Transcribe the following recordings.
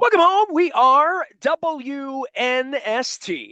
Welcome home. We are WNST,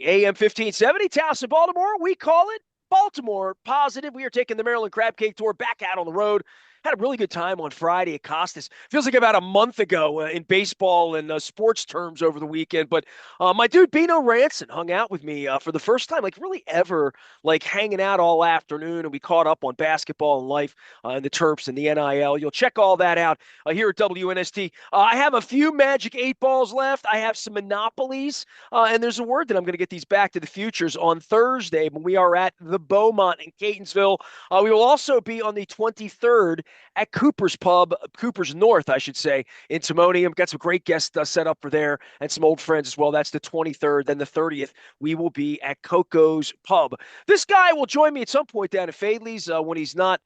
AM 1570, Towson, Baltimore. We call it Baltimore Positive. We are taking the Maryland Crab Cake Tour back out on the road. Had a really good time on Friday at Costas. Feels like about a month ago in baseball and sports terms over the weekend. But my dude Bino Ranson hung out with me for the first time, like really ever, like hanging out all afternoon. And we caught up on basketball and life and the Terps and the NIL. You'll check all that out here at WNST. I have a few Magic 8 balls left. I have some Monopolies. And there's a word that I'm going to get these back to the futures on Thursday when we are at the Beaumont in Catonsville. We will also be on the 23rd at Cooper's Pub, Cooper's North, I should say, in Timonium. Got some great guests set up for there and some old friends as well. That's the 23rd. Then the 30th, we will be at Coco's Pub. This guy will join me at some point down at Fadley's when he's not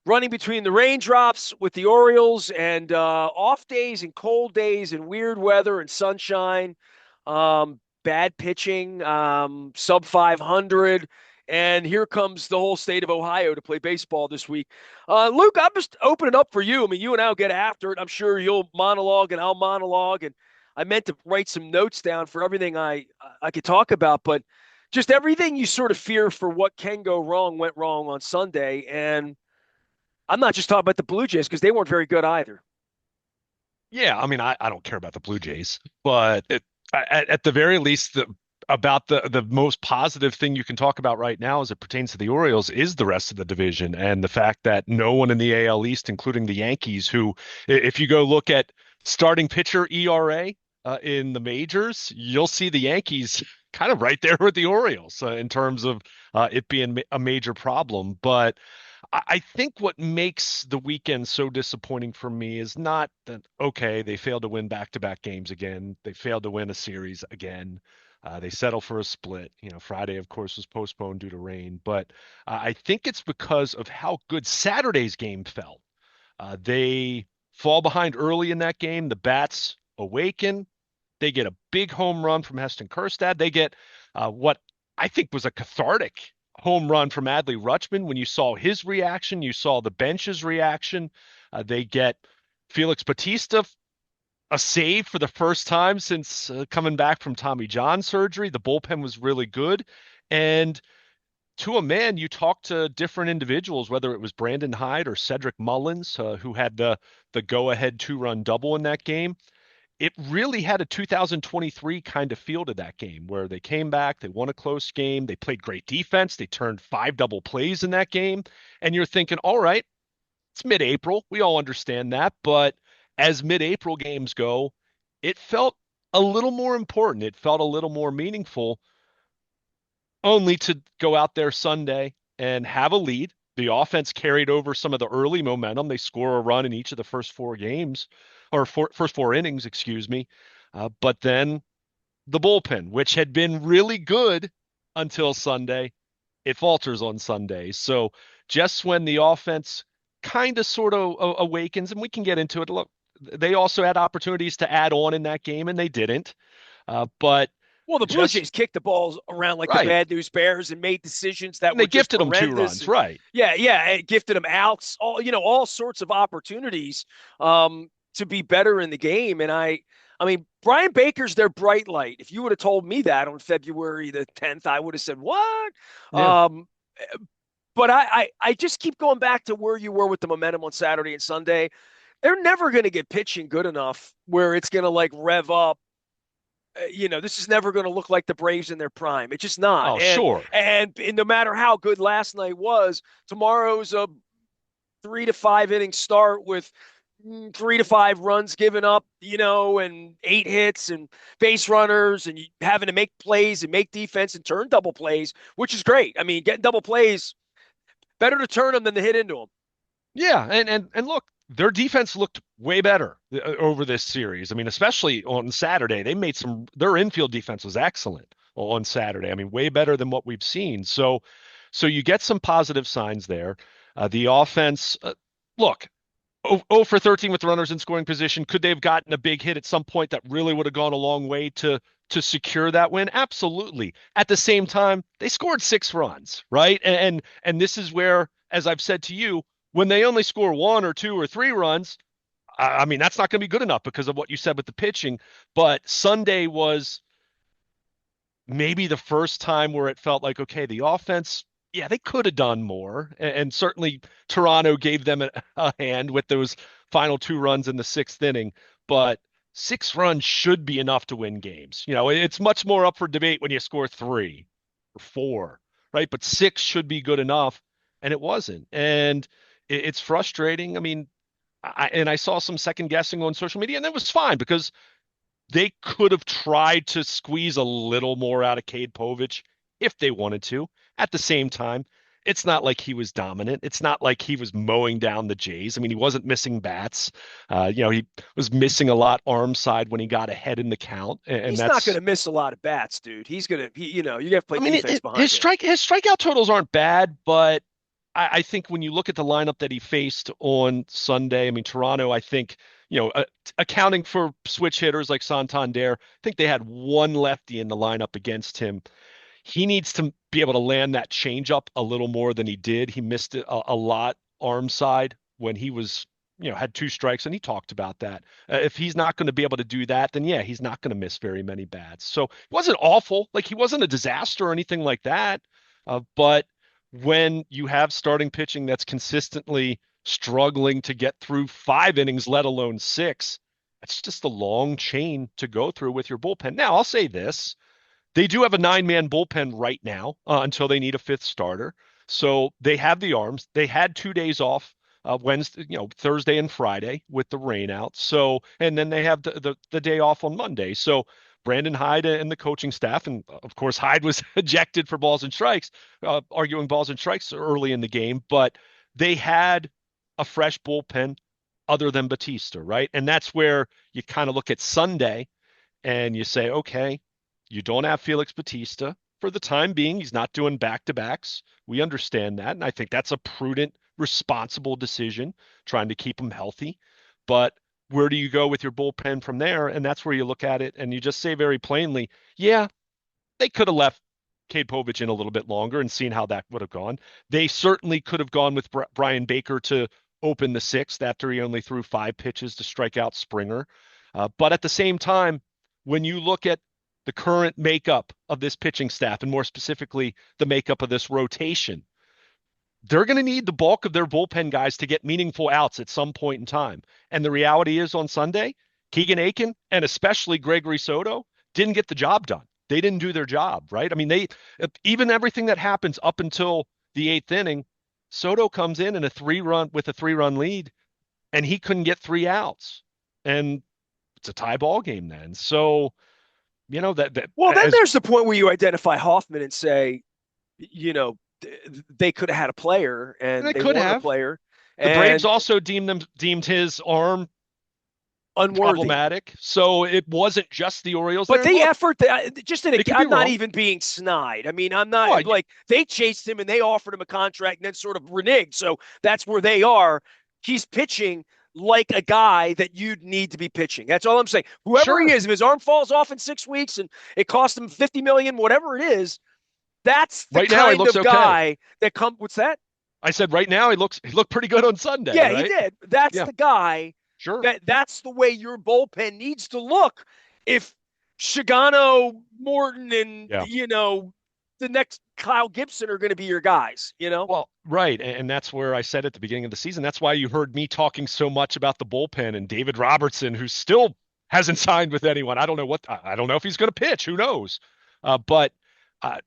running between the raindrops with the Orioles and off days and cold days and weird weather and sunshine, bad pitching, sub 500. And here comes the whole state of Ohio to play baseball this week. Luke, I'm just opening up for you. I mean, you and I will get after it. I'm sure you'll monologue and I'll monologue. And I meant to write some notes down for everything I could talk about, but just everything you sort of fear for what can go wrong went wrong on Sunday. And I'm not just talking about the Blue Jays because they weren't very good either. Yeah, I mean, I don't care about the Blue Jays, but at the very least, about the most positive thing you can talk about right now as it pertains to the Orioles is the rest of the division and the fact that no one in the AL East, including the Yankees, who, if you go look at starting pitcher ERA in the majors, you'll see the Yankees kind of right there with the Orioles in terms of it being a major problem. But I think what makes the weekend so disappointing for me is not that, okay, they failed to win back-to-back games again. They failed to win a series again. They settle for a split. You know, Friday, of course, was postponed due to rain. But I think it's because of how good Saturday's game felt. They fall behind early in that game. The bats awaken. They get a big home run from Heston Kjerstad. They get what I think was a cathartic home run from Adley Rutschman. When you saw his reaction, you saw the bench's reaction. They get Felix Bautista a save for the first time since coming back from Tommy John surgery. The bullpen was really good. And to a man, you talk to different individuals, whether it was Brandon Hyde or Cedric Mullins, who had the go-ahead two-run double in that game. It really had a 2023 kind of feel to that game where they came back, they won a close game, they played great defense, they turned 5 double plays in that game. And you're thinking, all right, it's mid-April. We all understand that. But as mid-April games go, it felt a little more important. It felt a little more meaningful, only to go out there Sunday and have a lead. The offense carried over some of the early momentum. They score a run in each of the first 4 games, or first 4 innings, excuse me. But then the bullpen, which had been really good until Sunday, it falters on Sunday. So just when the offense kind of sort of awakens, and we can get into it. Look, they also had opportunities to add on in that game, and they didn't. But Well, the Blue just Jays kicked the balls around like the right. bad news bears and made decisions that And were they just gifted them two horrendous. runs, And right? yeah, it gifted them outs, all sorts of opportunities to be better in the game. And I mean, Brian Baker's their bright light. If you would have told me that on February the 10th, I would have said, what? Yeah. Um, but I just keep going back to where you were with the momentum on Saturday and Sunday. They're never going to get pitching good enough where it's going to like rev up. This is never going to look like the Braves in their prime. It's just not. Oh, And, sure. and and no matter how good last night was, tomorrow's a 3 to 5 inning start with 3 to 5 runs given up, and 8 hits and base runners, and having to make plays and make defense and turn double plays, which is great. I mean, getting double plays, better to turn them than to hit into them. Yeah, and look, their defense looked way better over this series. I mean, especially on Saturday, they made some. Their infield defense was excellent on Saturday. I mean, way better than what we've seen. So you get some positive signs there. The offense, look, 0 for 13 with runners in scoring position. Could they have gotten a big hit at some point that really would have gone a long way to secure that win? Absolutely. At the same time, they scored 6 runs, right? And this is where, as I've said to you, when they only score 1 or 2 or 3 runs, I mean, that's not going to be good enough because of what you said with the pitching. But Sunday was maybe the first time where it felt like, okay, the offense, yeah, they could have done more. And certainly Toronto gave them a hand with those final 2 runs in the sixth inning. But 6 runs should be enough to win games. It's much more up for debate when you score 3 or 4, right? But 6 should be good enough. And it wasn't. And it's frustrating. I mean, I saw some second guessing on social media, and that was fine because they could have tried to squeeze a little more out of Cade Povich if they wanted to. At the same time, it's not like he was dominant. It's not like he was mowing down the Jays. I mean, he wasn't missing bats. He was missing a lot arm side when he got ahead in the count, and He's not going that's. to miss a lot of bats, dude. He's going to, you got to play I mean, defense behind his him. strikeout totals aren't bad, but I think when you look at the lineup that he faced on Sunday, I mean, Toronto, I think, accounting for switch hitters like Santander, I think they had one lefty in the lineup against him. He needs to be able to land that changeup a little more than he did. He missed it a lot arm side when he was, had 2 strikes, and he talked about that. If he's not going to be able to do that, then yeah, he's not going to miss very many bats. So it wasn't awful. Like he wasn't a disaster or anything like that. But when you have starting pitching that's consistently struggling to get through 5 innings, let alone 6, it's just a long chain to go through with your bullpen. Now, I'll say this. They do have a 9-man bullpen right now until they need a fifth starter. So they have the arms. They had 2 days off, Wednesday, Thursday and Friday with the rain out. So, and then they have the day off on Monday. So Brandon Hyde and the coaching staff, and of course Hyde was ejected for balls and strikes, arguing balls and strikes early in the game, but they had a fresh bullpen other than Batista, right? And that's where you kind of look at Sunday and you say, okay, you don't have Felix Batista for the time being. He's not doing back-to-backs. We understand that. And I think that's a prudent, responsible decision, trying to keep him healthy. But where do you go with your bullpen from there? And that's where you look at it and you just say very plainly, yeah, they could have left Cade Povich in a little bit longer and seen how that would have gone. They certainly could have gone with Brian Baker to open the sixth after he only threw 5 pitches to strike out Springer. But at the same time, when you look at the current makeup of this pitching staff, and more specifically, the makeup of this rotation, they're going to need the bulk of their bullpen guys to get meaningful outs at some point in time. And the reality is on Sunday, Keegan Aiken and especially Gregory Soto didn't get the job done. They didn't do their job, right? I mean, even everything that happens up until the 8th inning, Soto comes in a 3-run lead, and he couldn't get 3 outs. And it's a tie ball game then. So, that Well, then as there's the point where you identify Hoffman and say, you know, they could have had a player and they they could wanted a have. player The Braves and also deemed his arm unworthy. problematic. So it wasn't just the Orioles But there. And the look, effort that just in a, it could be I'm not wrong. even being snide. I mean, I'm Oh, not like they chased him and they offered him a contract and then sort of reneged. So that's where they are. He's pitching like a guy that you'd need to be pitching. That's all I'm saying. Whoever he sure. is, if his arm falls off in 6 weeks and it costs him 50 million, whatever it is, that's the Right now he kind looks of okay. guy that come. What's that? I said right now he looked pretty good on Sunday, Yeah, he right? did. That's Yeah, the guy sure. that's the way your bullpen needs to look. If Shigano, Morton, and Yeah. the next Kyle Gibson are going to be your guys. Well, right. And that's where I said at the beginning of the season, that's why you heard me talking so much about the bullpen and David Robertson, who still hasn't signed with anyone. I don't know if he's going to pitch. Who knows? But uh,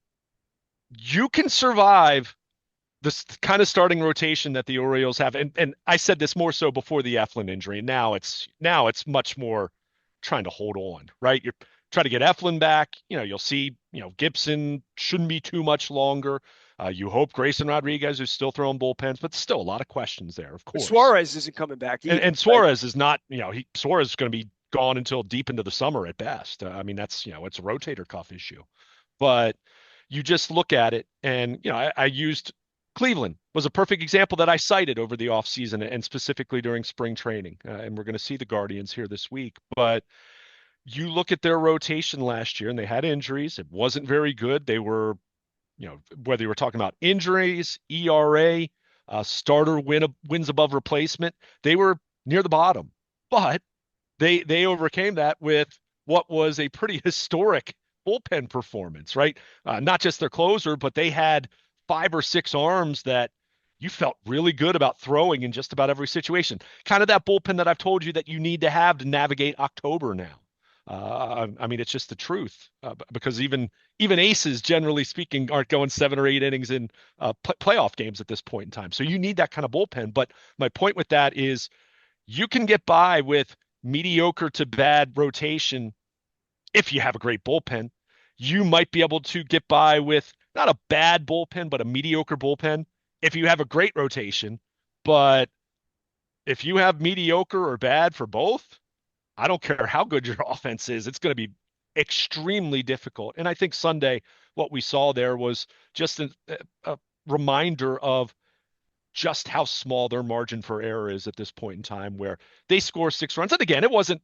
you can survive this kind of starting rotation that the Orioles have. And I said this more so before the Eflin injury. Now it's much more trying to hold on, right? You're trying to get Eflin back. You'll see, Gibson shouldn't be too much longer. You hope Grayson Rodriguez is still throwing bullpens, but still a lot of questions there, of course. Suarez isn't coming back And either, right? Suarez is not, Suarez is going to be gone until deep into the summer at best. I mean, that's, it's a rotator cuff issue. But you just look at it, and I used Cleveland was a perfect example that I cited over the offseason and specifically during spring training. And we're going to see the Guardians here this week. But you look at their rotation last year, and they had injuries. It wasn't very good. They were, whether you were talking about injuries, ERA, starter wins above replacement, they were near the bottom But they overcame that with what was a pretty historic bullpen performance, right? Not just their closer, but they had 5 or 6 arms that you felt really good about throwing in just about every situation. Kind of that bullpen that I've told you that you need to have to navigate October now. I mean, it's just the truth because even aces, generally speaking, aren't going 7 or 8 innings in playoff games at this point in time. So you need that kind of bullpen. But my point with that is you can get by with mediocre to bad rotation if you have a great bullpen. You might be able to get by with not a bad bullpen, but a mediocre bullpen if you have a great rotation. But if you have mediocre or bad for both, I don't care how good your offense is, it's going to be extremely difficult. And I think Sunday, what we saw there was just a reminder of just how small their margin for error is at this point in time, where they score 6 runs. And again, it wasn't,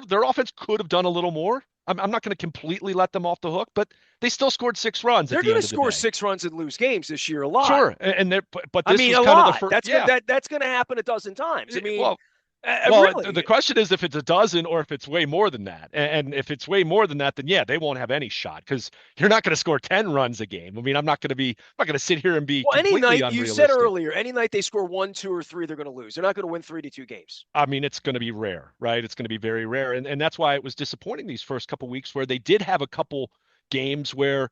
their offense could have done a little more. I'm not going to completely let them off the hook, but they still scored 6 runs at They're the going to end of the score day. 6 runs and lose games this year a lot. Sure, and but I this mean, was a kind of the lot. first. Yeah, That's going to happen a dozen times. I mean, well, well, the really. question is if it's a dozen or if it's way more than that. And if it's way more than that, then yeah, they won't have any shot because you're not going to score 10 runs a game. I mean, I'm not going to sit here and be Well, any completely night you said unrealistic. earlier, any night they score 1, 2, or 3, they're going to lose. They're not going to win 3-2 games. I mean, it's going to be rare, right? It's going to be very rare. And that's why it was disappointing these first couple weeks where they did have a couple games where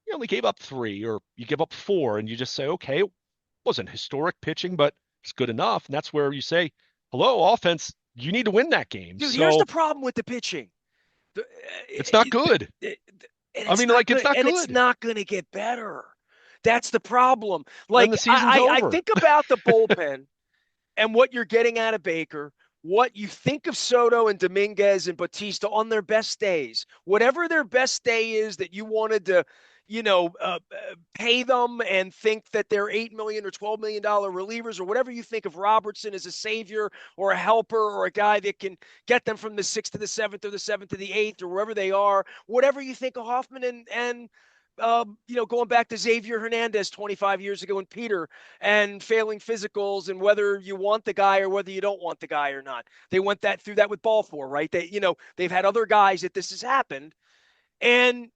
you only gave up 3 or you give up 4 and you just say, okay, it wasn't historic pitching, but it's good enough. And that's where you say, hello, offense, you need to win that game. Dude, here's So the problem with the pitching. The, it's not good. it, and I it's mean, not like, it's good, not and it's good. not going to get better. That's the problem. Then Like the season's I over. think about the bullpen and what you're getting out of Baker, what you think of Soto and Dominguez and Batista on their best days, whatever their best day is that you wanted to, pay them and think that they're $8 million or $12 million relievers or whatever you think of Robertson as a savior or a helper or a guy that can get them from the sixth to the seventh or the seventh to the eighth or wherever they are, whatever you think of Hoffman and going back to Xavier Hernandez 25 years ago and Peter and failing physicals and whether you want the guy or whether you don't want the guy or not. They went through that with Balfour, right? They've had other guys that this has happened. And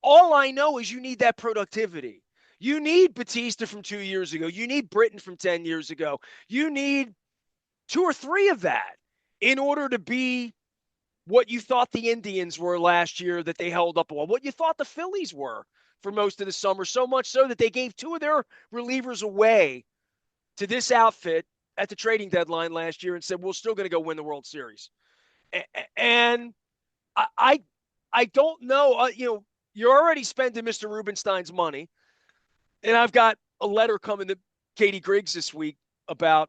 all I know is you need that productivity. You need Batista from 2 years ago. You need Britton from 10 years ago. You need 2 or 3 of that in order to be what you thought the Indians were last year that they held up a while, what you thought the Phillies were for most of the summer, so much so that they gave 2 of their relievers away to this outfit at the trading deadline last year and said, we're still going to go win the World Series. And I, I don't know, you're already spending Mr. Rubenstein's money. And I've got a letter coming to Katie Griggs this week about,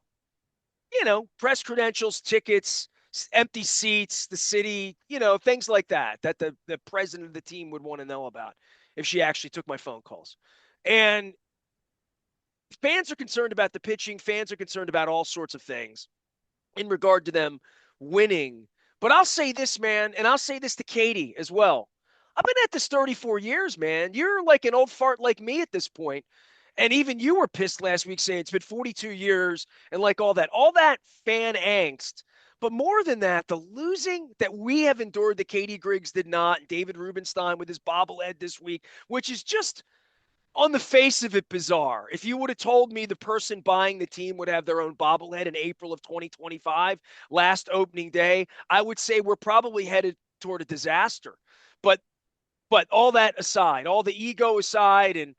press credentials, tickets, empty seats, the city, things like that the president of the team would want to know about if she actually took my phone calls. And fans are concerned about the pitching. Fans are concerned about all sorts of things in regard to them winning. But I'll say this, man, and I'll say this to Katie as well. I've been at this 34 years, man. You're like an old fart like me at this point. And even you were pissed last week saying it's been 42 years and like all that fan angst. But more than that, the losing that we have endured that Katie Griggs did not, and David Rubenstein with his bobblehead this week, which is just on the face of it bizarre. If you would have told me the person buying the team would have their own bobblehead in April of 2025, last opening day, I would say we're probably headed toward a disaster. But all that aside, all the ego aside, and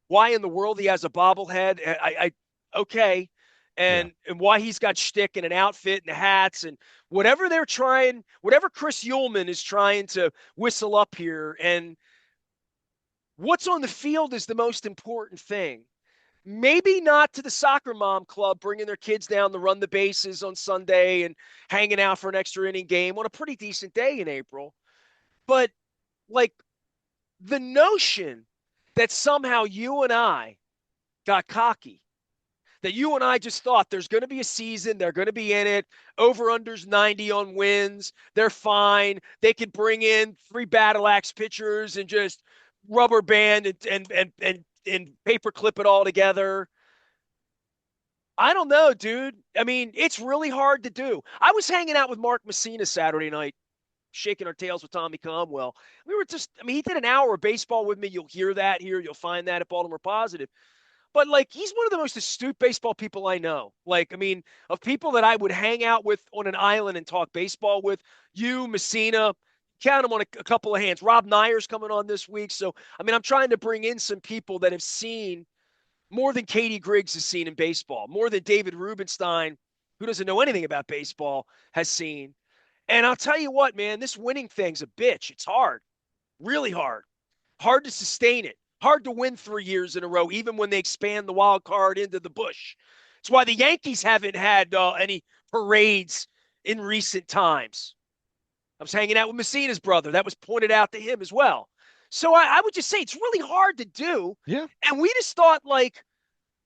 why in the world he has a bobblehead. Okay. Yeah. And why he's got shtick and an outfit and hats and whatever they're trying, whatever Chris Ullman is trying to whistle up here. And what's on the field is the most important thing. Maybe not to the soccer mom club bringing their kids down to run the bases on Sunday and hanging out for an extra inning game on a pretty decent day in April. But like the notion that somehow you and I got cocky, that you and I just thought there's going to be a season, they're going to be in it, over-unders 90 on wins, they're fine, they could bring in 3 battle axe pitchers and just rubber band and paper clip it all together. I don't know, dude. I mean, it's really hard to do. I was hanging out with Mark Messina Saturday night, shaking our tails with Tommy Comwell. We were just, I mean, he did an hour of baseball with me. You'll hear that here. You'll find that at Baltimore Positive. But like, he's one of the most astute baseball people I know. Like, I mean, of people that I would hang out with on an island and talk baseball with, you, Messina, count them on a couple of hands. Rob Nyer's coming on this week. So, I mean, I'm trying to bring in some people that have seen more than Katie Griggs has seen in baseball, more than David Rubenstein, who doesn't know anything about baseball, has seen. And I'll tell you what, man, this winning thing's a bitch. It's hard, really hard. Hard to sustain it. Hard to win 3 years in a row, even when they expand the wild card into the bush. It's why the Yankees haven't had any parades in recent times. I was hanging out with Messina's brother. That was pointed out to him as well. So I would just say it's really hard to do. Yeah. And we just thought, like,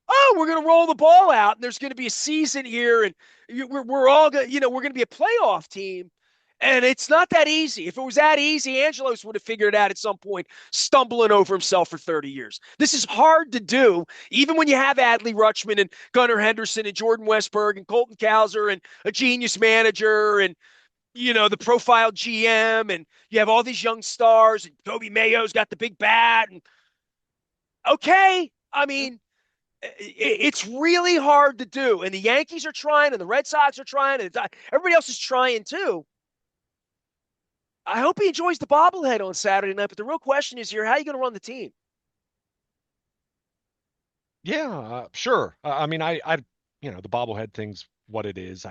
oh, we're going to roll the ball out and there's going to be a season here and we're all going to, we're going to be a playoff team. And it's not that easy. If it was that easy, Angelos would have figured it out at some point, stumbling over himself for 30 years. This is hard to do, even when you have Adley Rutschman and Gunnar Henderson and Jordan Westberg and Colton Cowser and a genius manager and, the profile GM, and you have all these young stars and Toby Mayo's got the big bat. And okay, I mean, it's really hard to do. And the Yankees are trying, and the Red Sox are trying, and everybody else is trying too. I hope he enjoys the bobblehead on Saturday night. But the real question is here: how are you going to run the team? Yeah, sure. I mean, the bobblehead thing's what it is.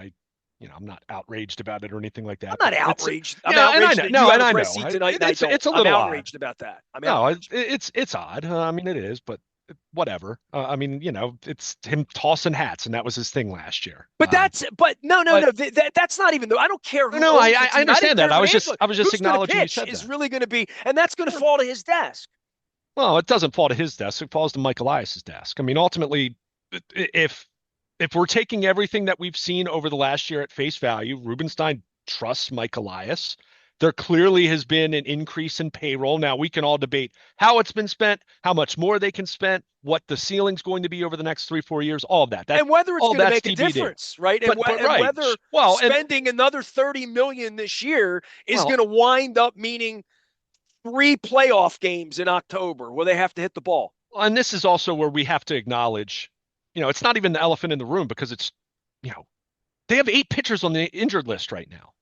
I'm not outraged about it or anything like I'm that. not But outraged. I'm yeah, and I outraged know, that no, you have and a I press know. seat tonight, and I don't. It's a I'm little odd. outraged about that. I'm No, outraged. it's odd. I mean, it is, but whatever. I mean, it's him tossing hats, and that was his thing last year. But no, no, But no. That's not even though. I don't care who no, owns the I team. I didn't understand that. care I what was just Angelo. I was just Who's going to acknowledging you pitch said is that. really going to be, and that's going to Yeah. fall to his desk. Well, it doesn't fall to his desk. It falls to Mike Elias's desk. I mean, ultimately, if we're taking everything that we've seen over the last year at face value, Rubenstein trusts Mike Elias. There clearly has been an increase in payroll. Now we can all debate how it's been spent, how much more they can spend, what the ceiling's going to be over the next 3, 4 years, all of that. And whether it's All going to that's make a TBD. difference, right? But And right. whether Well, and spending another 30 million this year is well, going to wind up meaning 3 playoff games in October where they have to hit the ball. and this is also where we have to acknowledge, it's not even the elephant in the room because you know, they have 8 pitchers on the injured list right now,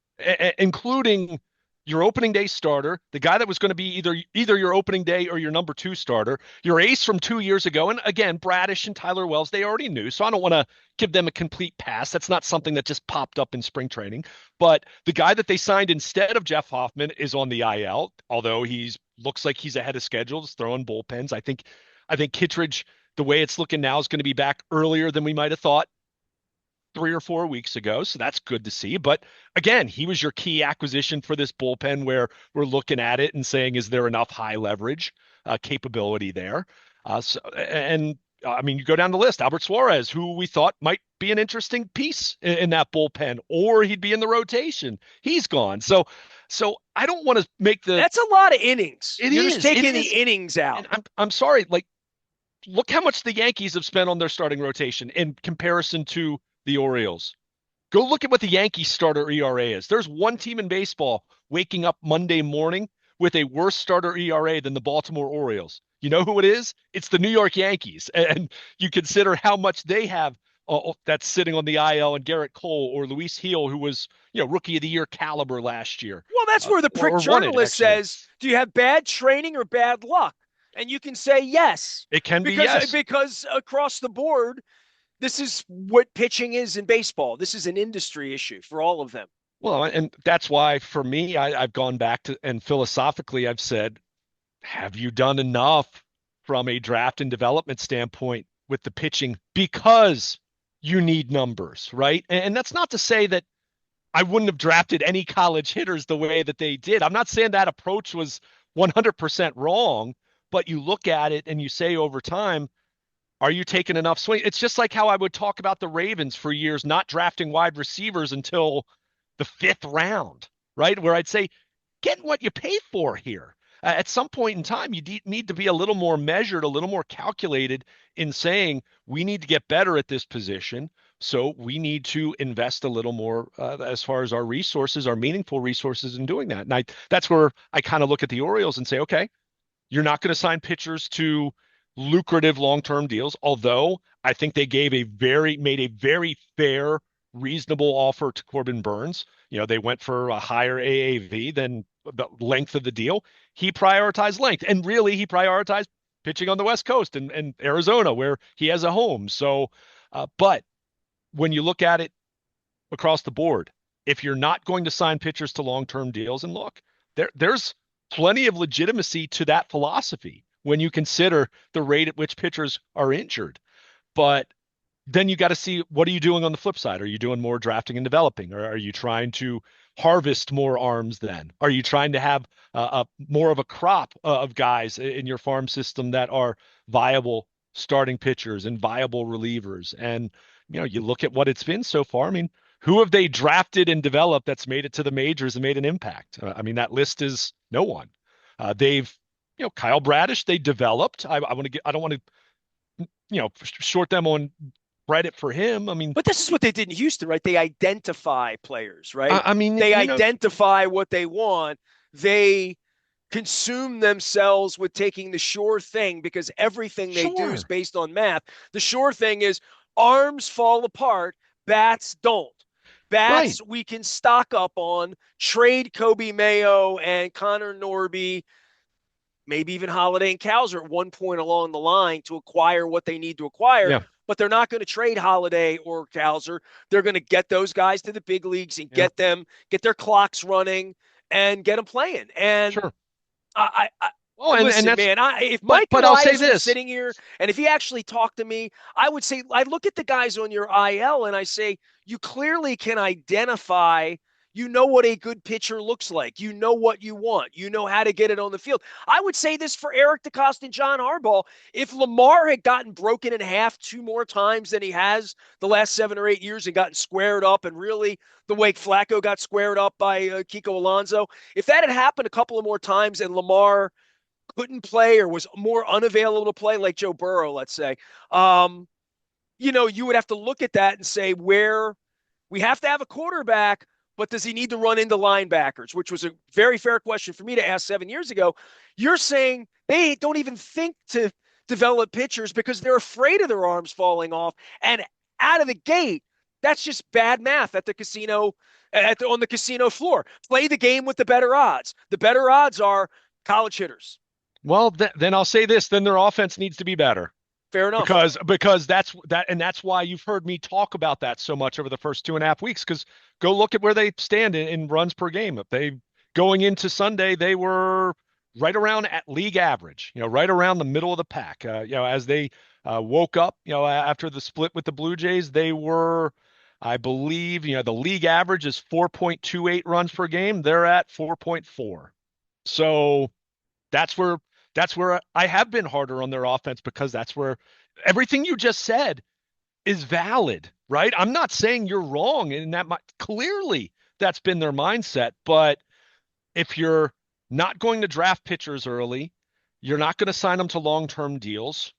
including your opening day starter, the guy that was going to be either your opening day or your number 2 starter, your ace from 2 years ago. And again, Bradish and Tyler Wells, they already knew. So I don't want to give them a complete pass. That's not something that just popped up in spring training. But the guy that they signed instead of Jeff Hoffman is on the IL, although he's looks like he's ahead of schedule, just throwing bullpens. I think Kittredge, the way it's looking now, is going to be back earlier than we might have thought 3 or 4 weeks ago. So that's good to see. But again, he was your key acquisition for this bullpen where we're looking at it and saying, is there enough high leverage capability there? I mean, you go down the list, Albert Suarez, who we thought might be an interesting piece in that bullpen, or he'd be in the rotation. He's gone. So I don't want to make That's a lot of innings. it You're just is, it taking the is. innings out. And I'm sorry, like look how much the Yankees have spent on their starting rotation in comparison to the Orioles. Go look at what the Yankees starter ERA is. There's one team in baseball waking up Monday morning with a worse starter ERA than the Baltimore Orioles. You know who it is? It's the New York Yankees. And you consider how much they have that's sitting on the IL, and Garrett Cole or Luis Heel, who was, rookie of the year caliber last year, Well, that's where the prick or won it journalist actually. says, "Do you have bad training or bad luck?" And you can say yes, It can be because yes. because across the board, this is what pitching is in baseball. This is an industry issue for all of them. Well, and that's why for me, I've gone back to, and philosophically, I've said, have you done enough from a draft and development standpoint with the pitching? Because you need numbers, right? And that's not to say that I wouldn't have drafted any college hitters the way that they did. I'm not saying that approach was 100% wrong, but you look at it and you say over time, are you taking enough swing? It's just like how I would talk about the Ravens for years, not drafting wide receivers until the 5th round, right? Where I'd say, get what you pay for here. At some point in time, you need to be a little more measured, a little more calculated in saying we need to get better at this position. So we need to invest a little more as far as our resources, our meaningful resources in doing that. And that's where I kind of look at the Orioles and say, okay, you're not going to sign pitchers to lucrative long-term deals, although I think they made a very fair, reasonable offer to Corbin Burns. They went for a higher AAV than the length of the deal. He prioritized length, and really he prioritized pitching on the West Coast and Arizona, where he has a home. So, but when you look at it across the board, if you're not going to sign pitchers to long-term deals, and look, there's plenty of legitimacy to that philosophy when you consider the rate at which pitchers are injured. But then you got to see, what are you doing on the flip side? Are you doing more drafting and developing, or are you trying to harvest more arms then? Are you trying to have more of a crop of guys in your farm system that are viable starting pitchers and viable relievers? And you look at what it's been so far. I mean, who have they drafted and developed that's made it to the majors and made an impact? I mean, that list is no one. They've, Kyle Bradish, they developed. I don't want to, short them on credit for him. I mean, But this is what they did in Houston, right? They identify players, right? I mean, They identify what they want. They consume themselves with taking the sure thing because everything they do is sure, based on math. The sure thing is arms fall apart, bats don't. right, Bats we can stock up on, trade Kobe Mayo and Connor Norby, maybe even Holiday and Cowser at one point along the line to acquire what they need to acquire. yeah, But they're not going to trade Holiday or Cowser. They're going to get those guys to the big leagues and yeah, get their clocks running and get them playing. And sure. I Well, and listen, that's, man. If but Mike I'll say Elias was this. sitting here, and if he actually talked to me, I would say I look at the guys on your IL and I say you clearly can identify. You know what a good pitcher looks like. You know what you want. You know how to get it on the field. I would say this for Eric DeCosta and John Harbaugh. If Lamar had gotten broken in half two more times than he has the last 7 or 8 years and gotten squared up, and really the way Flacco got squared up by Kiko Alonso, if that had happened a couple of more times and Lamar couldn't play or was more unavailable to play, like Joe Burrow, let's say, you would have to look at that and say where we have to have a quarterback, but does he need to run into linebackers, which was a very fair question for me to ask 7 years ago. You're saying they don't even think to develop pitchers because they're afraid of their arms falling off. And out of the gate, that's just bad math at the casino, on the casino floor. Play the game with the better odds. The better odds are college hitters. Well, then I'll say this: then their offense needs to be better. Fair enough. Because that's why you've heard me talk about that so much over the first 2.5 weeks. Because go look at where they stand in runs per game. They going into Sunday, they were right around at league average. Right around the middle of the pack. As they woke up, after the split with the Blue Jays, they were, I believe, the league average is 4.28 runs per game. They're at 4.4. So that's where I have been harder on their offense, because that's where everything you just said is valid, right? I'm not saying you're wrong, and clearly that's been their mindset. But if you're not going to draft pitchers early, you're not going to sign them to long-term deals.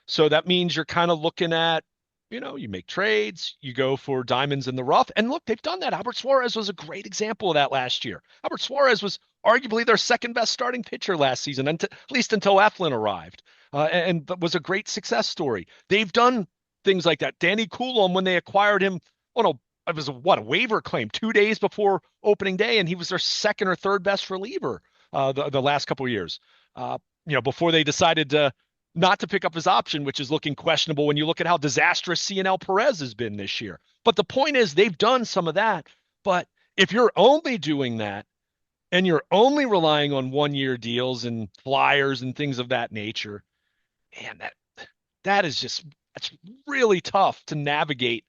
So that means you're kind of looking at, you make trades, you go for diamonds in the rough. And look, they've done that. Albert Suarez was a great example of that last year. Albert Suarez was arguably their second best starting pitcher last season, at least until Eflin arrived, and was a great success story. They've done things like that. Danny Coulomb, when they acquired him, it was a waiver claim 2 days before opening day, and he was their second or third best reliever the last couple of years. Before they decided not to pick up his option, which is looking questionable when you look at how disastrous CNL Perez has been this year. But the point is, they've done some of that. But if you're only doing that, and you're only relying on 1-year deals and flyers and things of that nature, man, that's really tough to navigate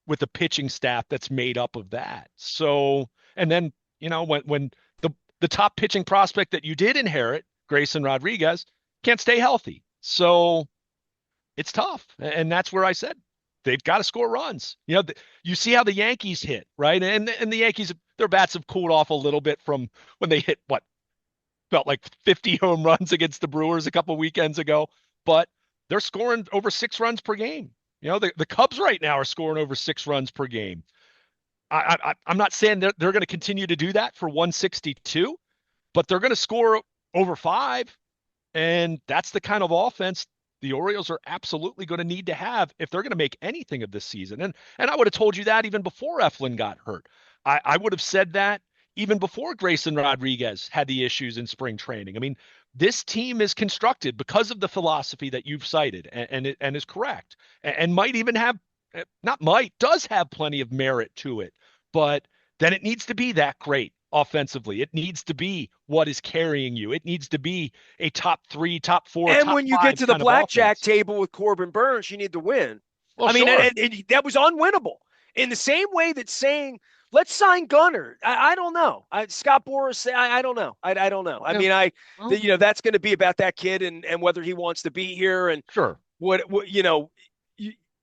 with a pitching staff that's made up of that. So, and then, when the top pitching prospect that you did inherit, Grayson Rodriguez, can't stay healthy. So it's tough. And that's where I said they've got to score runs. You see how the Yankees hit, right? And the Yankees, their bats have cooled off a little bit from when they hit, felt like 50 home runs against the Brewers a couple weekends ago, but they're scoring over 6 runs per game. The Cubs right now are scoring over 6 runs per game. I'm not saying they're going to continue to do that for 162, but they're going to score over five. And that's the kind of offense the Orioles are absolutely going to need to have if they're going to make anything of this season. And I would have told you that even before Eflin got hurt. I would have said that even before Grayson Rodriguez had the issues in spring training. I mean, this team is constructed because of the philosophy that you've cited and is correct and might even have, not might, does have plenty of merit to it. But then it needs to be that great offensively. It needs to be what is carrying you. It needs to be a top three, top four, And top when you get five to the kind of blackjack offense. table with Corbin Burns, you need to win. Well, I mean, sure. and that was unwinnable. In the same way that saying, let's sign Gunnar. I don't know. Scott Boras, I don't know. I don't know. I Yeah. mean, Well, that's going to be about that kid and whether he wants to be here and sure. what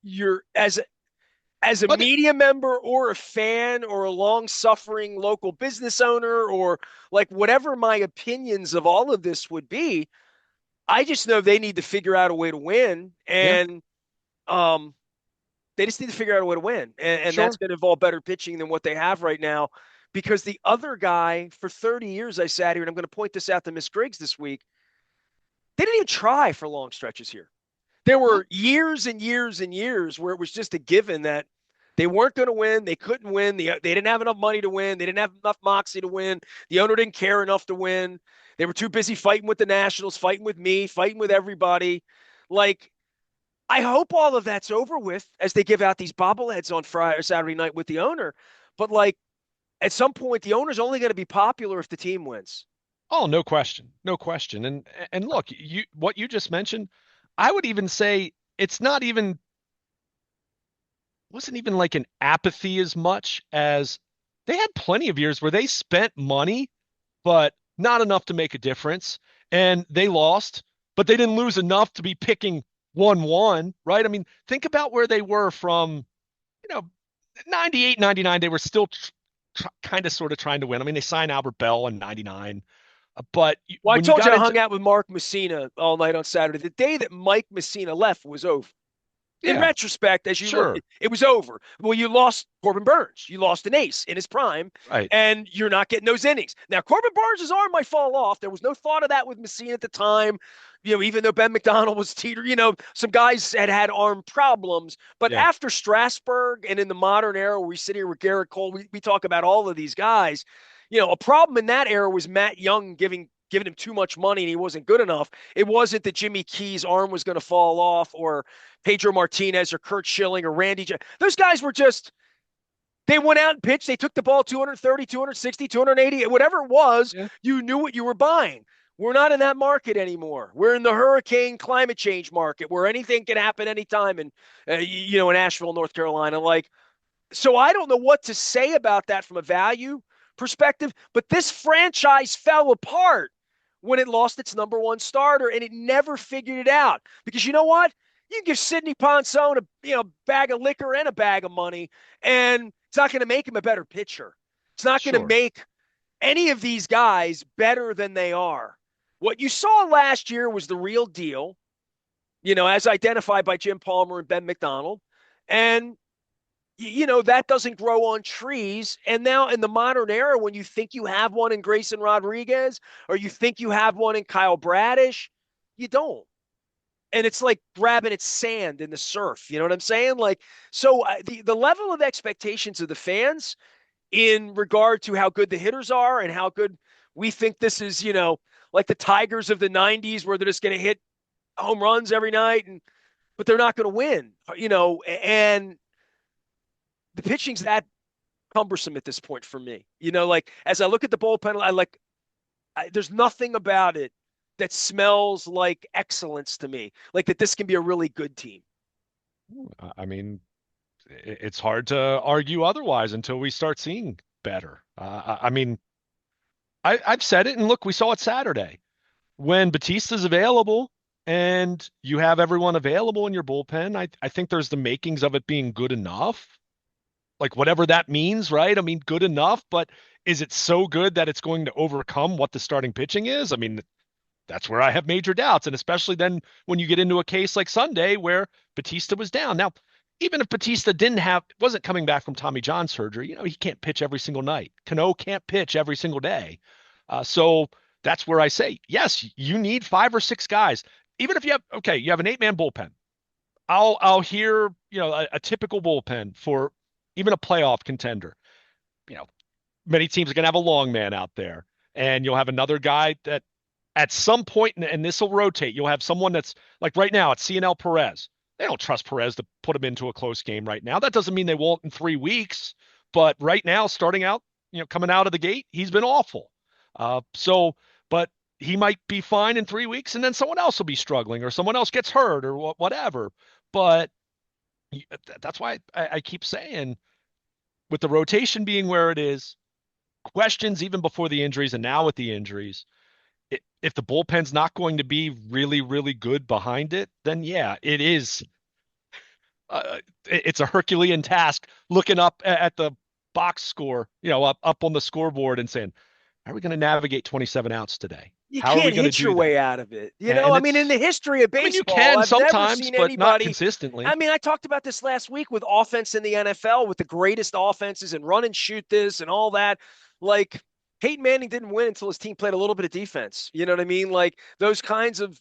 you're as a But media member or a fan or a long suffering local business owner or like whatever my opinions of all of this would be, I just know they need to figure out a way to win, yeah, and they just need to figure out a way to win, and that's sure. going to involve better pitching than what they have right now. Because the other guy, for 30 years, I sat here, and I'm going to point this out to Miss Griggs this week. They didn't even try for long stretches here. There Well, were years and years and years where it was just a given that they weren't going to win. They couldn't win. They didn't have enough money to win. They didn't have enough moxie to win. The owner didn't care enough to win. They were too busy fighting with the Nationals, fighting with me, fighting with everybody. Like, I hope all of that's over with as they give out these bobbleheads on Friday or Saturday night with the owner. But like at some point, the owner's only going to be popular if the team wins. oh, no question. No question. And look, what you just mentioned, I would even say it's not even wasn't even like an apathy as much as they had plenty of years where they spent money, but not enough to make a difference. And they lost, but they didn't lose enough to be picking 1-1, right? I mean, think about where they were from, you know, 98, 99. They were still kind of sort of trying to win. I mean, they signed Albert Bell in 99. But Well, I when you told you got I into, hung out with Mark Messina all night on Saturday. The day that Mike Messina left was over. In yeah, retrospect, as you look, sure, it was over. Well, you lost Corbin Burns. You lost an ace in his prime, right. and you're not getting those innings. Now, Corbin Burns' arm might fall off. There was no thought of that with Messina at the time. Even though Ben McDonald was teeter, some guys had arm problems. But Yeah. after Strasburg and in the modern era where we sit here with Garrett Cole, we talk about all of these guys. A problem in that era was Matt Young giving him too much money and he wasn't good enough. It wasn't that Jimmy Key's arm was going to fall off or Pedro Martinez or Kurt Schilling or Randy. Those guys were just, they went out and pitched. They took the ball 230, 260, 280, whatever it was, Yeah. you knew what you were buying. We're not in that market anymore. We're in the hurricane climate change market where anything can happen anytime in Asheville, North Carolina. So I don't know what to say about that from a value perspective, but this franchise fell apart when it lost its number one starter and it never figured it out. Because you know what? You can give Sidney Ponson a bag of liquor and a bag of money, and it's not going to make him a better pitcher. It's not going to Sure. make any of these guys better than they are. What you saw last year was the real deal, as identified by Jim Palmer and Ben McDonald. And that doesn't grow on trees. And now in the modern era, when you think you have one in Grayson Rodriguez or you think you have one in Kyle Bradish, you don't. And it's like grabbing at sand in the surf. You know what I'm saying? So the level of expectations of the fans in regard to how good the hitters are and how good we think this is, like the Tigers of the 90s where they're just going to hit home runs every night, but they're not going to win, and the pitching's that cumbersome at this point for me. As I look at the bullpen, there's nothing about it that smells like excellence to me. Like that this can be a really good team. I mean, it's hard to argue otherwise until we start seeing better. I mean, I've said it, and look, we saw it Saturday when Batista's available and you have everyone available in your bullpen. I think there's the makings of it being good enough, like whatever that means, right? I mean, good enough, but is it so good that it's going to overcome what the starting pitching is? I mean, that's where I have major doubts. And especially then when you get into a case like Sunday where Batista was down. Now, even if Batista wasn't coming back from Tommy John surgery, he can't pitch every single night. Cano can't pitch every single day. So that's where I say, yes, you need 5 or 6 guys. Even if you have an 8-man bullpen. I'll hear, a typical bullpen for even a playoff contender. You know, Many teams are going to have a long man out there, and you'll have another guy that at some point, and this will rotate. You'll have someone that's like right now it's CNL Perez. They don't trust Perez to put him into a close game right now. That doesn't mean they won't in 3 weeks, but right now, starting out, coming out of the gate, he's been awful. But he might be fine in 3 weeks, and then someone else will be struggling, or someone else gets hurt, or whatever. But that's why I keep saying, with the rotation being where it is, questions even before the injuries, and now with the injuries, if the bullpen's not going to be really, really good behind it, then yeah, it is. It's a Herculean task looking up at the box score, up on the scoreboard and saying, "How are we going to navigate 27 outs today? You How are we can't going to hit your do that?" way out of it. And I mean, in the history of you baseball, can I've never sometimes, seen but not anybody. consistently. I mean, I talked about this last week with offense in the NFL, with the greatest offenses and run and shoot this and all that. Like, Peyton Manning didn't win until his team played a little bit of defense. You know what I mean? Like those kinds of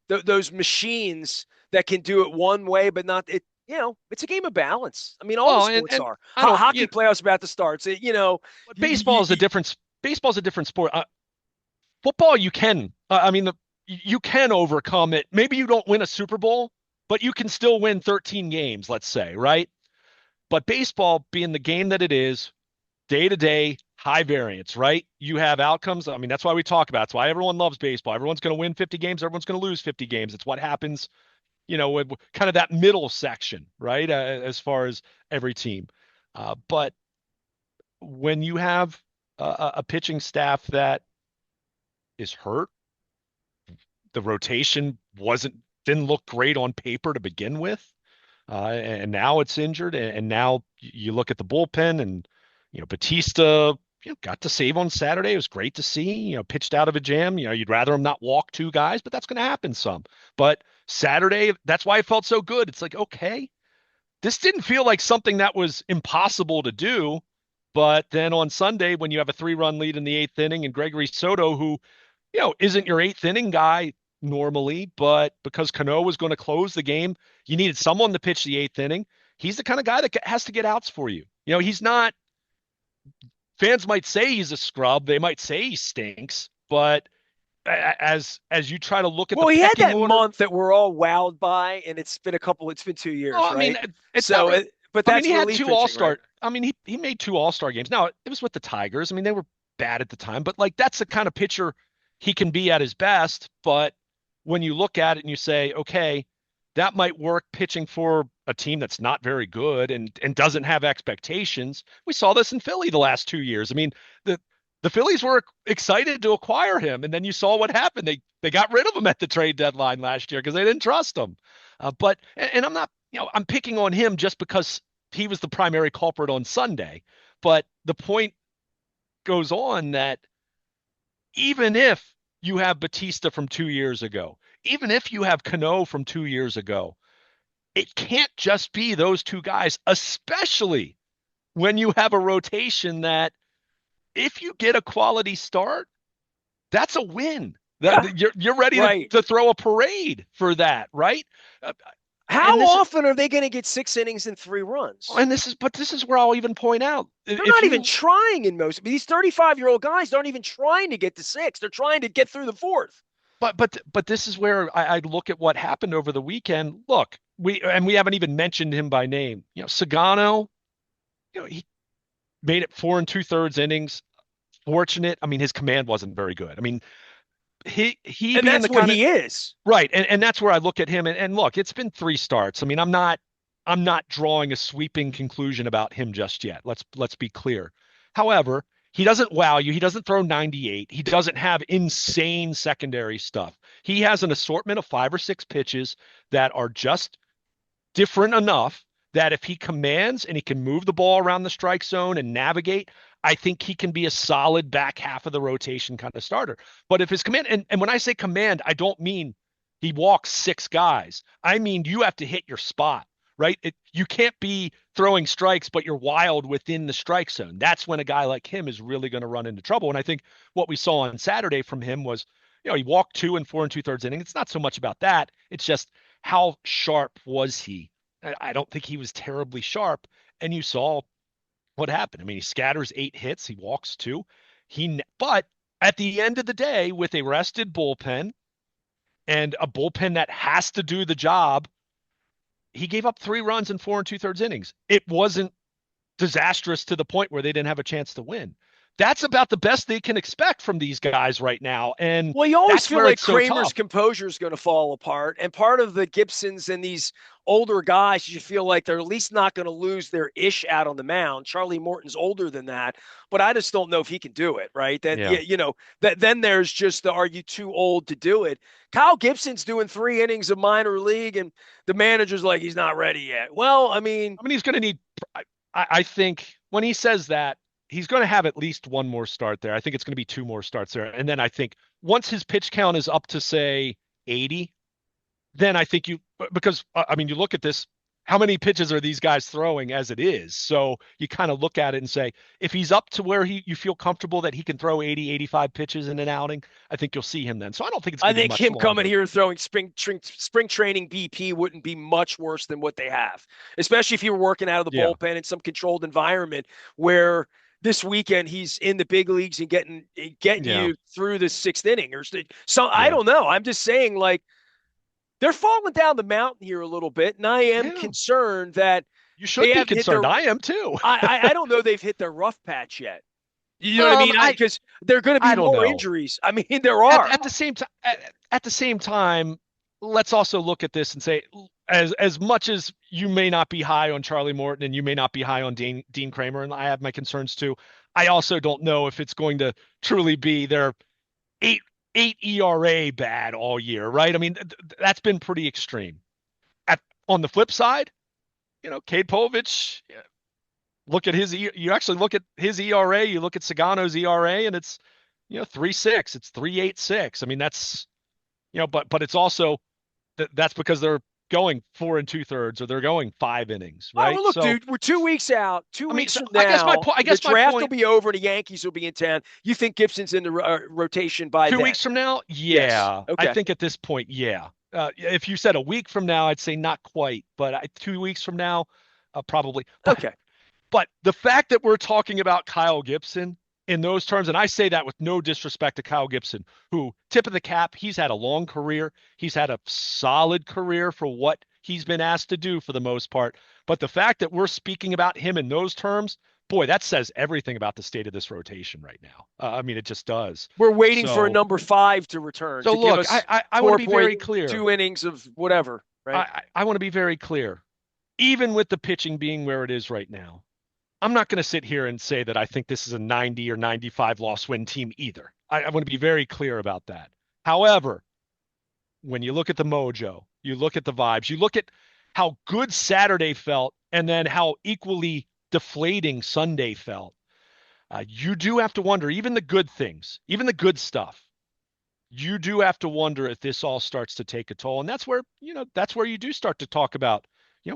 those machines that can do it one way, but not it. It's a game of balance. I mean, all the Well, sports and are. I don't, Hockey playoffs about to start. So, but baseball's a different sport. Football, you can. I mean, you can overcome it. Maybe you don't win a Super Bowl, but you can still win 13 games, let's say, right? But baseball, being the game that it is, day to day, high variance, right? You have outcomes. I mean, that's why we talk about it. It's why everyone loves baseball. Everyone's going to win 50 games. Everyone's going to lose 50 games. It's what happens, with kind of that middle section, right? As far as every team. But when you have a pitching staff that is hurt, the rotation didn't look great on paper to begin with. And now it's injured, and now you look at the bullpen, and Batista, got to save on Saturday. It was great to see. Pitched out of a jam. You'd rather him not walk 2 guys, but that's going to happen some. But Saturday, that's why it felt so good. It's like, okay, this didn't feel like something that was impossible to do. But then on Sunday, when you have a 3-run lead in the 8th inning, and Gregory Soto, who isn't your 8th inning guy normally, but because Cano was going to close the game, you needed someone to pitch the 8th inning. He's the kind of guy that has to get outs for you. He's not. Fans might say he's a scrub. They might say he stinks, but as you try to look at the he had pecking that order, month that we're all wowed by, and it's been 2 years, I mean, right? it's So, never. but I mean, that's he had relief two pitching, All-Star. right? I mean, he made 2 All-Star games. Now it was with the Tigers. I mean, they were bad at the time, but like that's the kind of pitcher he can be at his best. But when you look at it and you say, okay, that might work pitching for a team that's not very good and doesn't have expectations. We saw this in Philly the last 2 years. I mean, the the Phillies were excited to acquire him, and then you saw what happened. They got rid of him at the trade deadline last year because they didn't trust him. But I'm not, I'm picking on him just because he was the primary culprit on Sunday. But the point goes on that even if you have Batista from 2 years ago, even if you have Cano from 2 years ago, it can't just be those two guys, especially when you have a rotation that if you get a quality start, that's a win. Yeah, You're ready right. to throw a parade for that, right? Uh, and How this often are they going to get 6 innings and 3 runs? and this is where I'll even point out They're if not even you trying in most. These 35-year-old guys aren't even trying to get to six. They're trying to get through the fourth. but this is where I look at what happened over the weekend. Look, we haven't even mentioned him by name. Sagano, he made it 4 2/3 innings. Fortunate. I mean, his command wasn't very good. I mean, he And being that's the what kind of he is. right, and that's where I look at him. And look, it's been 3 starts. I mean, I'm not drawing a sweeping conclusion about him just yet. Let's be clear. However, he doesn't wow you. He doesn't throw 98. He doesn't have insane secondary stuff. He has an assortment of 5 or 6 pitches that are just different enough that if he commands and he can move the ball around the strike zone and navigate, I think he can be a solid back half of the rotation kind of starter. But if his command, and when I say command, I don't mean he walks six guys. I mean, you have to hit your spot, right? You can't be throwing strikes, but you're wild within the strike zone. That's when a guy like him is really going to run into trouble. And I think what we saw on Saturday from him was, he walked 2 and 4 2/3 innings. It's not so much about that. It's just how sharp was he? I don't think he was terribly sharp. And you saw what happened. I mean, he scatters 8 hits, he walks two. But at the end of the day, with a rested bullpen and a bullpen that has to do the job, he gave up 3 runs in 4 and 2/3 innings. It wasn't disastrous to the point where they didn't have a chance to win. That's about the best they can expect from these guys right now. And Well, you always that's feel where like it's so Kramer's tough. composure is going to fall apart. And part of the Gibsons and these older guys, you feel like they're at least not going to lose their ish out on the mound. Charlie Morton's older than that, but I just don't know if he can do it, right? Then, Yeah. that then there's just the are you too old to do it? Kyle Gibson's doing 3 innings of minor league, and the manager's like, he's not ready yet. Well, I mean, I mean, he's going to need, I think when he says that, he's going to have at least one more start there. I think it's going to be 2 more starts there. And then I think once his pitch count is up to, say, 80, then I think because I mean, you look at this, how many pitches are these guys throwing as it is? So you kind of look at it and say, if he's up to where you feel comfortable that he can throw 80, 85 pitches in an outing, I think you'll see him then. So I don't think it's I going to be think much him coming longer. here and throwing spring training BP wouldn't be much worse than what they have, especially if you were working out of the Yeah. bullpen in some controlled environment where this weekend he's in the big leagues and getting Yeah. you through the sixth inning or so. I Yeah. don't know. I'm just saying, like, they're falling down the mountain here a little bit, and I am Yeah. concerned that You they should be haven't hit concerned. their. I am too. I don't know they've hit their rough patch yet. You know what I mean? I Because there are going to be I don't more know. injuries. I mean, there are. At the same time, at the same time, let's also look at this and say, as much as you may not be high on Charlie Morton and you may not be high on Dean Kramer, and I have my concerns too. I also don't know if it's going to truly be their eight eight ERA bad all year, right? I mean, that's been pretty extreme. At On the flip side, Cade Povich, look at you actually look at his ERA, you look at Sagano's ERA, and it's 3.6, it's 3.86. I mean, that's but it's also that's because they're going 4 and 2/3 or they're going 5 innings, All right, right? well, look, So dude, we're 2 weeks out. Two I mean, weeks so from I guess my now, point. I the guess my draft will point. be over and the Yankees will be in town. You think Gibson's in the rotation by Two then? weeks from now, Yes. yeah, I Okay. think at this point, yeah. If you said a week from now, I'd say not quite, but 2 weeks from now, probably. Okay. But the fact that we're talking about Kyle Gibson in those terms, and I say that with no disrespect to Kyle Gibson, who tip of the cap, he's had a long career. He's had a solid career for what he's been asked to do for the most part. But the fact that we're speaking about him in those terms, boy, that says everything about the state of this rotation right now. I mean, it just does. We're waiting for a So, number 5 to return so to give look, us I want to be very clear. 4.2 innings of whatever, right? I want to be very clear. Even with the pitching being where it is right now, I'm not going to sit here and say that I think this is a 90 or 95 loss win team either. I want to be very clear about that. However, when you look at the mojo, you look at the vibes, you look at how good Saturday felt, and then how equally deflating Sunday felt, you do have to wonder, even the good things, even the good stuff, you do have to wonder if this all starts to take a toll. And that's where you do start to talk about,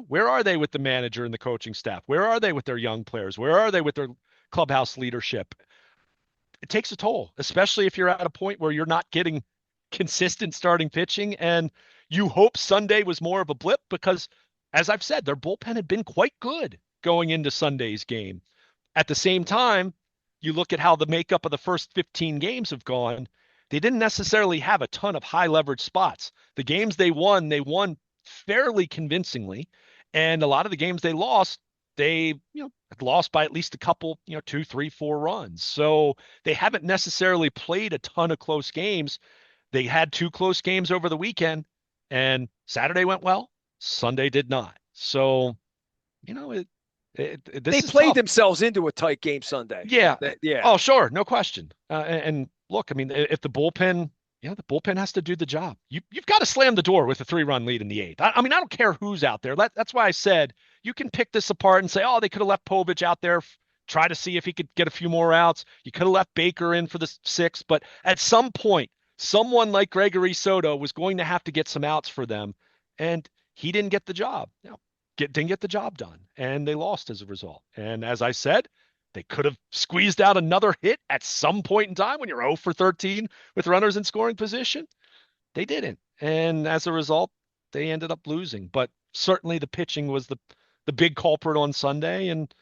where are they with the manager and the coaching staff? Where are they with their young players? Where are they with their clubhouse leadership? It takes a toll, especially if you're at a point where you're not getting consistent starting pitching. And you hope Sunday was more of a blip because, as I've said, their bullpen had been quite good going into Sunday's game. At the same time, you look at how the makeup of the first 15 games have gone. They didn't necessarily have a ton of high leverage spots. The games they won fairly convincingly. And a lot of the games they lost, they, lost by at least a couple, 2, 3, 4 runs. So they haven't necessarily played a ton of close games. They had 2 close games over the weekend, and Saturday went well. Sunday did not. So, They this is played tough. themselves into a tight game Sunday. Yeah. Yeah. Oh, sure, no question. And look, I mean, if the bullpen, the bullpen has to do the job. You've got to slam the door with a 3-run lead in the eighth. I mean, I don't care who's out there. That's why I said you can pick this apart and say, oh, they could have left Povich out there try to see if he could get a few more outs. You could have left Baker in for the sixth, but at some point, someone like Gregory Soto was going to have to get some outs for them, and he didn't get the job. Didn't get the job done, and they lost as a result. And as I said, they could have squeezed out another hit at some point in time when you're 0 for 13 with runners in scoring position. They didn't, and as a result, they ended up losing. But certainly, the pitching was the big culprit on Sunday, and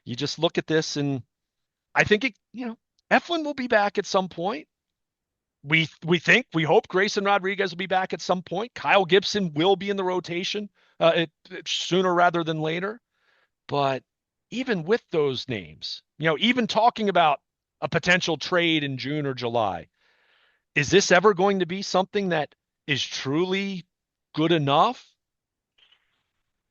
you just look at this, and I think Eflin will be back at some point. We hope Grayson Rodriguez will be back at some point. Kyle Gibson will be in the rotation sooner rather than later. But even with those names, even talking about a potential trade in June or July, is this ever going to be something that is truly good enough?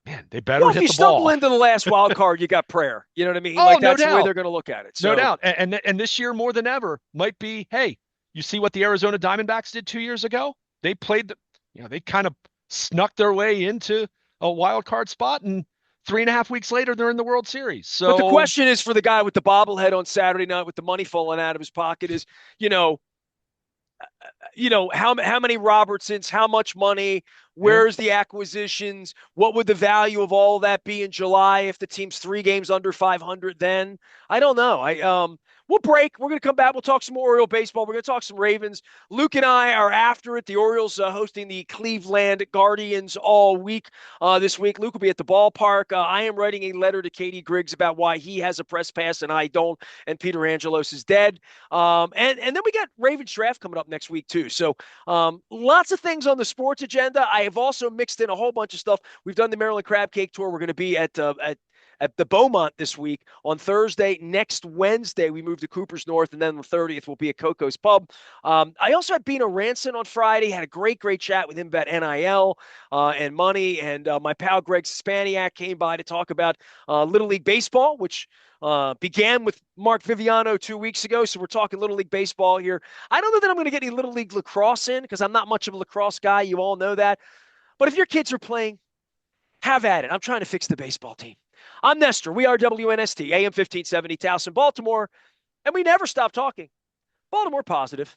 Man, they better Well, if hit you the stumble ball. into the last wild card, you got prayer. You know what I mean? Oh, Like no that's the way doubt. they're going to look at it. No So, doubt. And this year more than ever might be, hey, you see what the Arizona Diamondbacks did 2 years ago? They played they kind of snuck their way into a wild card spot, and 3.5 weeks later they're in the World Series. but the So, question is for the guy with the bobblehead on Saturday night with the money falling out of his pocket is, you know, how many Robertsons, how much money, yeah. where's the acquisitions, what would the value of all of that be in July if the team's 3 games under 500? Then I don't know. We'll break. We're going to come back. We'll talk some more Oriole baseball. We're going to talk some Ravens. Luke and I are after it. The Orioles hosting the Cleveland Guardians all week this week. Luke will be at the ballpark. I am writing a letter to Katie Griggs about why he has a press pass and I don't, and Peter Angelos is dead. And then we got Ravens draft coming up next week too. So lots of things on the sports agenda. I have also mixed in a whole bunch of stuff. We've done the Maryland Crab Cake Tour. We're going to be at the Beaumont this week on Thursday. Next Wednesday, we move to Cooper's North, and then the 30th will be at Coco's Pub. I also had Bino Ranson on Friday. Had a great chat with him about NIL and money. And my pal Greg Spaniak came by to talk about Little League Baseball, which began with Mark Viviano 2 weeks ago. So we're talking Little League Baseball here. I don't know that I'm going to get any Little League lacrosse in because I'm not much of a lacrosse guy. You all know that. But if your kids are playing, have at it. I'm trying to fix the baseball team. I'm Nestor. We are WNST, AM 1570, Towson, Baltimore, and we never stop talking. Baltimore positive.